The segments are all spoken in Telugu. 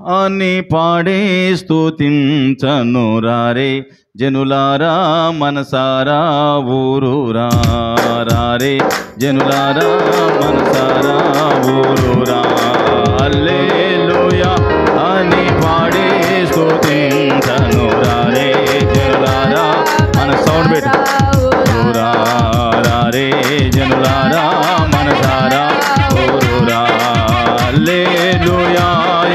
అని పాడే స్తుతించను రారే జనులారా మనసారా ఊరూరా రారే జనులారా మనసారా ఊరూరా హల్లెలూయా అని పాడే స్తుతించను రారే జనులారా మన సౌండ్ పెట్టు ఊరూరా రారే జనులారా మనసారా ఊరూరా హల్లెలూయా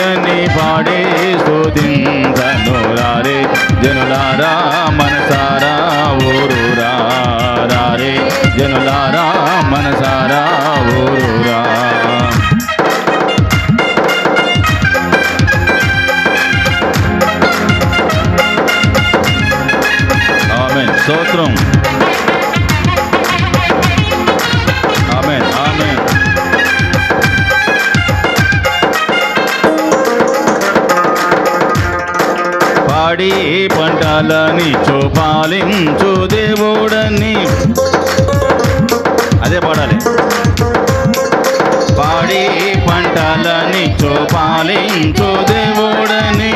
అని పాడే స్తుతించను రారే జనులారా మనసారా ఊరూరా రారే జనులారా మనసారా ఊరూరా ఆమేన్ స్తోత్రం ఆమేన్ ఆమేన్ పాడి పంటలని చూపాలించు దేవుడని అదే పాడాలి పాడి పంటలని చూపాలించు దేవుడని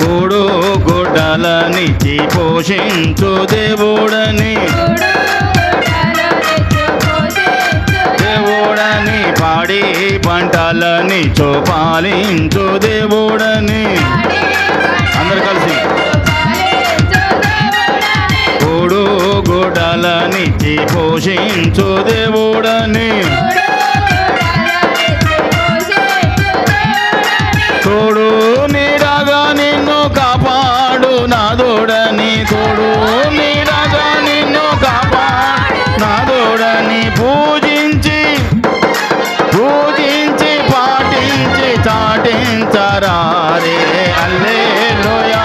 కూడు గుడ్డలనిచ్చి పోషించు దేవుడని దేవుడని పాడి పంటలని చూపాలించు దేవుడని అందరు కలిసి కూడు గుడ్డలనిచ్చి పోషించు దేవుడని తోడు నీడగా నిన్ను కాపాడు నాదోడని తోడు నీడగా నిన్ను కాపాడు నాదోడని పూజించి పాటించి చాటించరారే హల్లెలూయా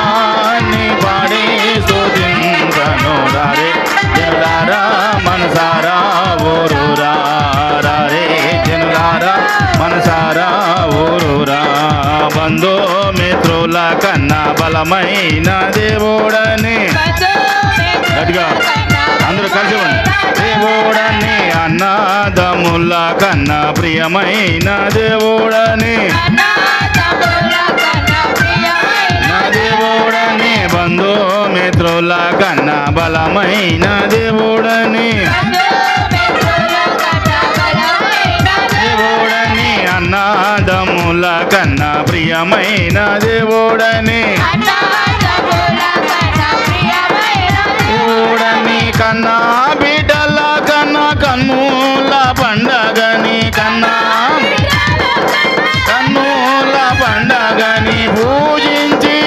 అని పాడి స్తుతించను రారే జనులారా మనసారా ఊరూరా రారే జనులారా మనసారా ఊరూరా బంధు మిత్రుల కన్నా బలమైన దేవుడని గట్టిగా అందరూ కలిసి దేవుడని అన్నదమ్ముల కన్నా ప్రియమైన దేవుడని నా దేవుడని బంధు మిత్రుల కన్నా బలమైన దేవుడని దేవుడని అన్నదమ్ముల కన్నా ప్రియమైన దేవుడని దేవుడని కన్నా బిడ్డల కన్నా కన్నుల పండగని కన్నా కన్నుల పండగని పూజించి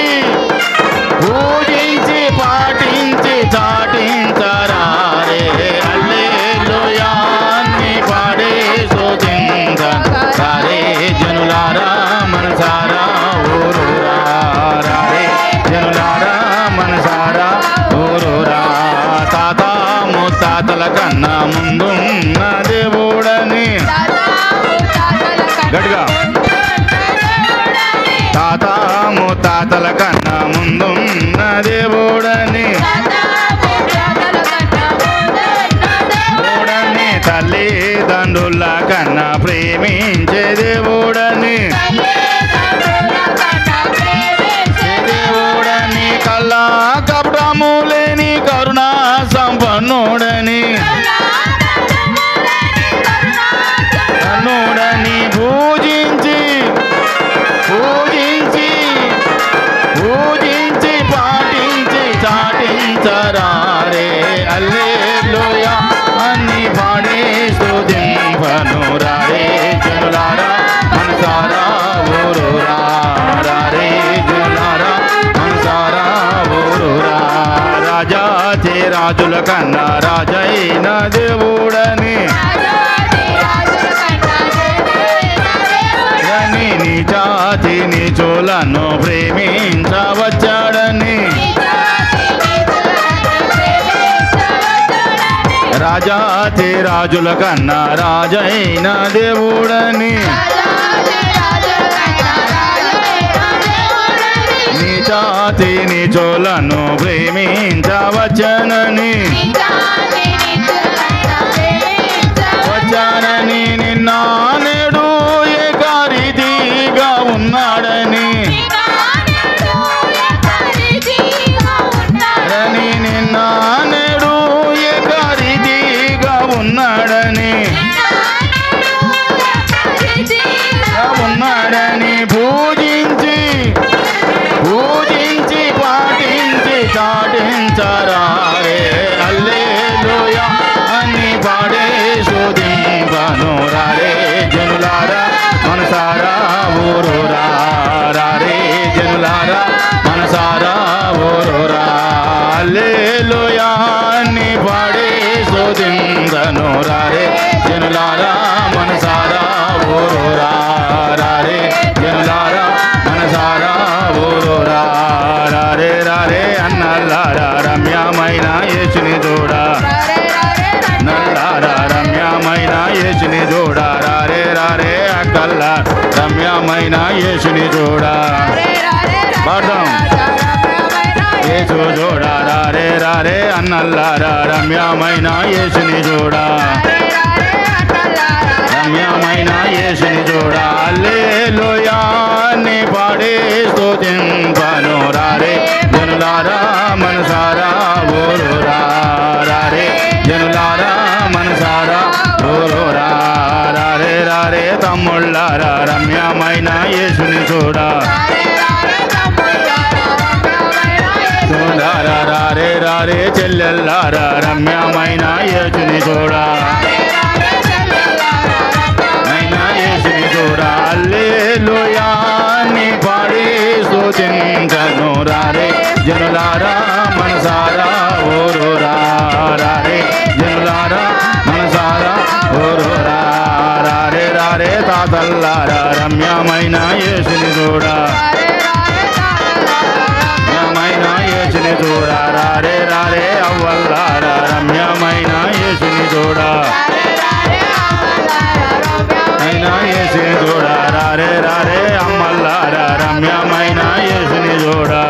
పాటించి చాటించరారే హల్లెలూయా అని పాడే స్తుతించరారే జనులారా మనసారా ఊరూరా రారే జనులారా మనసారా ఊరూరా తాత ముత్తాతల కన్నా ముందున్న దేవుడని గట్టిగా తాత ముత్తాతల కన్నా ముందున్న దేవుడని దేవుడని తల్లిదండ్రుల కన్నా ప్రేమించే దేవుడని దేవుడని కల్లా కపటము లేని కరుణా సంపన్నుడని కన్నుడని పూజించి పాటించి చాటించరారే హల్లెలూయా అని పాడే స్తుతింపను రారే జనులారా మనసారా ఊరూరా రారే జనులారా మనసారా ఊరూరా రాజాతి రాజుల కన్నా రాజైన దేవుడని నీ జాతి నీచులను ప్రేమించవచ్చాడని రాజాతి రాజుల కన్నా రాజైన దేవుడని నీ జాతి నీచులను ప్రేమించవచ్చనని వచ్చానని నిన్న ఊరురా రారే జనులారా మనసారా ఊరురా హల్లెలూయా అని పాడి స్తుతింతును రారే జనులారా మనసారా ఊరురా రారే జనులారా మనసారా ఊరురా రారే రారే అన్నల్లారా రమ్యమైన యేసుని చూడా నల్లారా రమ్యమైన యేసుని చూడా రారే రారే అక్కల్లా రమ్యమైన యేసుని చూడా పాడదాం యేసు చూడా రారే రారే అన్నల్లారా రమ్యమైన యేసుని చూడా రమ్యమైన యేసుని చూడా హల్లెలూయా అని పాడి స్తుతింతును రారే జనులారా మనసారా ఊరురా రారే జనులారా మనసారా ఊరురా రారే రారే తమ్ముళ్ళారా రమ్యమైన యేసుని చూడా చూడారా రారే రారే చెల్లెల్లారా రమ్యమైన యేసుని చూడా యేసుని చూడా హల్లెలూయా అని పాడి స్తుతింతును రారే జనులారా మనసారా ఊరురా రారే జనులారా మనసారా ఊరురా రారే రారే తాతల్లారా రమ్యమైన యేసుని చూడా రమ్యమైన యేసుని చూడా రారే రారే అవ్వల్లారా రమ్యమైన యేసుని చూడా యేసుని చూడా రారే రారే అమ్మల్లారా రమ్యమైన యేసుని చూడా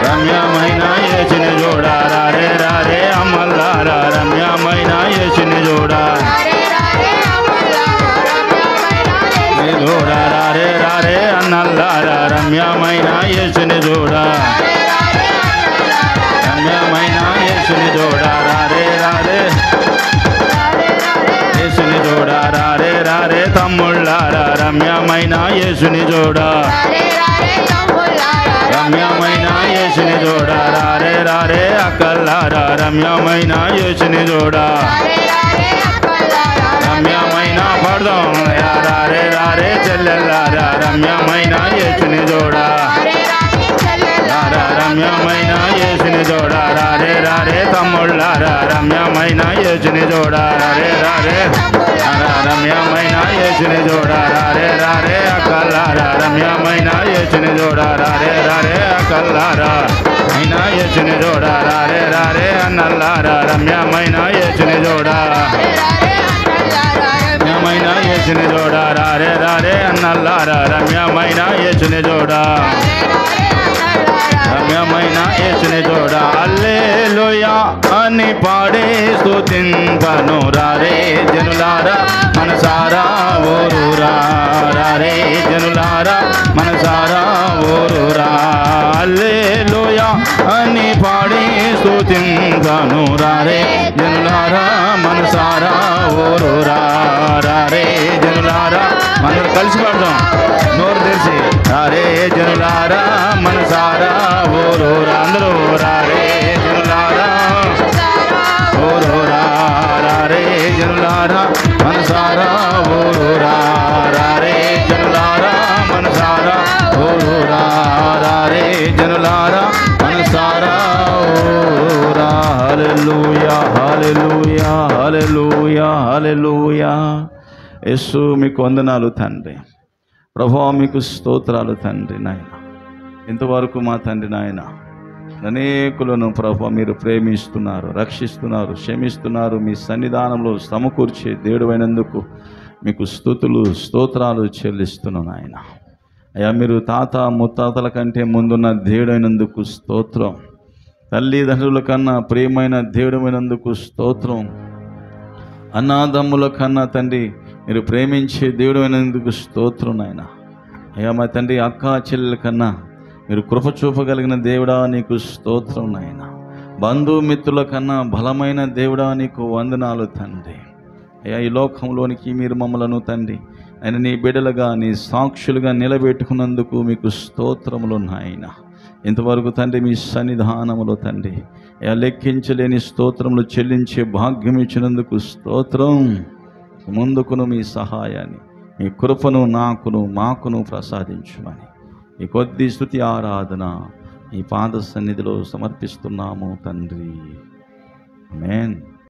రమ్యమైన యేసుని చూడా రారే రారే అమ్మల్లారా రమ్యమైన యేసుని చూడా చూడా రారే రారే అన్నల్లారా రమ్యమైన యేసుని చూడా రమ్యమైన యేసుని చూడా రారే రారే యేసుని చూడా రారే రారే తమ్ముళ్ళారా రమ్యమైన యేసుని చూడా రమ్యమైన యేసుని చూడా రారే రారే అక్కల్లారా రమ్యమైన యేసుని చూడా రమ్యమైన పాడదాం రారే రారే చెల్లెల్లారా రమ్యమైన యేసుని చూడా రమ్యమైన యేసుని చూడా రారే రారే తమ్ముళ్ళారా రమ్యమైన యేసుని చూడా రారే రారే రమ్యమైన యేసుని చూడా రారే రారే అక్కల్లారా రమ్యమైన యేసుని చూడా రారే రారే అక్కల్లారా అయినా యేసుని చూడా రారే రారే అన్నల్లారా రమ్యమైన యేసుని చూడా రమ్యమైన యేసుని చూడా రారే రారే అన్నల్లారా రమ్యమైన యేసుని చూడా రమ్యమైన యేసుని చూడా హల్లెలూయా అని పాడి స్తుతింతును రారే జనులారా మనసారా ఊరురా రారే జనులారా మనసారా ఊరురా హల్లెలూయా అని పాడి స్తుతింతును రారే జనులారా మనసారా ఊరురా రారే జనులారా మనం కలిసి పాడదాం నోరు తెరిచి రారే జనులారా మనసారా ఊరురా అందరూ రారే జనులారా ఊరురా రారే జనులారా మనసారా ఊరురా రారే జనులారా మనసారా ఊరురా రారే జనులారా మనసారా ఊరురా హల్లెలూయా హల్లెలూయా హల్లెలూయా హల్లెలూయా యేసు మీకు వందనాలు తండ్రి ప్రభువా మీకు స్తోత్రాలు తండ్రి నాయన ఇంతవరకు మా తండ్రి నాయన అనేకులను ప్రభువా మీరు ప్రేమిస్తున్నారు రక్షిస్తున్నారు క్షమిస్తున్నారు మీ సన్నిధానంలో సమకూర్చే దేవుడైనందుకు మీకు స్తుతులు స్తోత్రాలు చెల్లిస్తున్నాను నాయన అయ్యా మీరు తాత ముత్తాతల కంటే ముందున్న దేవుడైనందుకు స్తోత్రం తల్లిదండ్రుల కన్నా ప్రియమైన దేవుడైనందుకు స్తోత్రం అన్నాదమ్ముల కన్నా తండ్రి మీరు ప్రేమించే దేవుడైనందుకు స్తోత్రం నాయన అయ్యా మా తండ్రి అక్క చెల్లెల కన్నా మీరు కృప చూపగలిగిన దేవుడా నీకు స్తోత్రం నాయన బంధుమిత్రుల కన్నా బలమైన దేవుడా నీకు వందనాలు తండ్రి అయ్యా ఈ లోకంలోనికి మీరు మమ్మలను తండ్రి ఆయన నీ బిడ్డలుగా నీ సాక్షులుగా నిలబెట్టుకున్నందుకు మీకు స్తోత్రములు నాయన ఇంతవరకు తండ్రి మీ సన్నిధానములో తండ్రి అయ్యా లెక్కించలేని స్తోత్రములు చెల్లించే భాగ్యం ఇచ్చినందుకు స్తోత్రం ముందుకును మీ సహాయాన్ని మీ కృపను నాకును మాకును ప్రసాదించుమని ఈ కొద్ది స్తుతి ఆరాధన ఈ పాద సన్నిధిలో సమర్పిస్తున్నాము తండ్రి. ఆమేన్.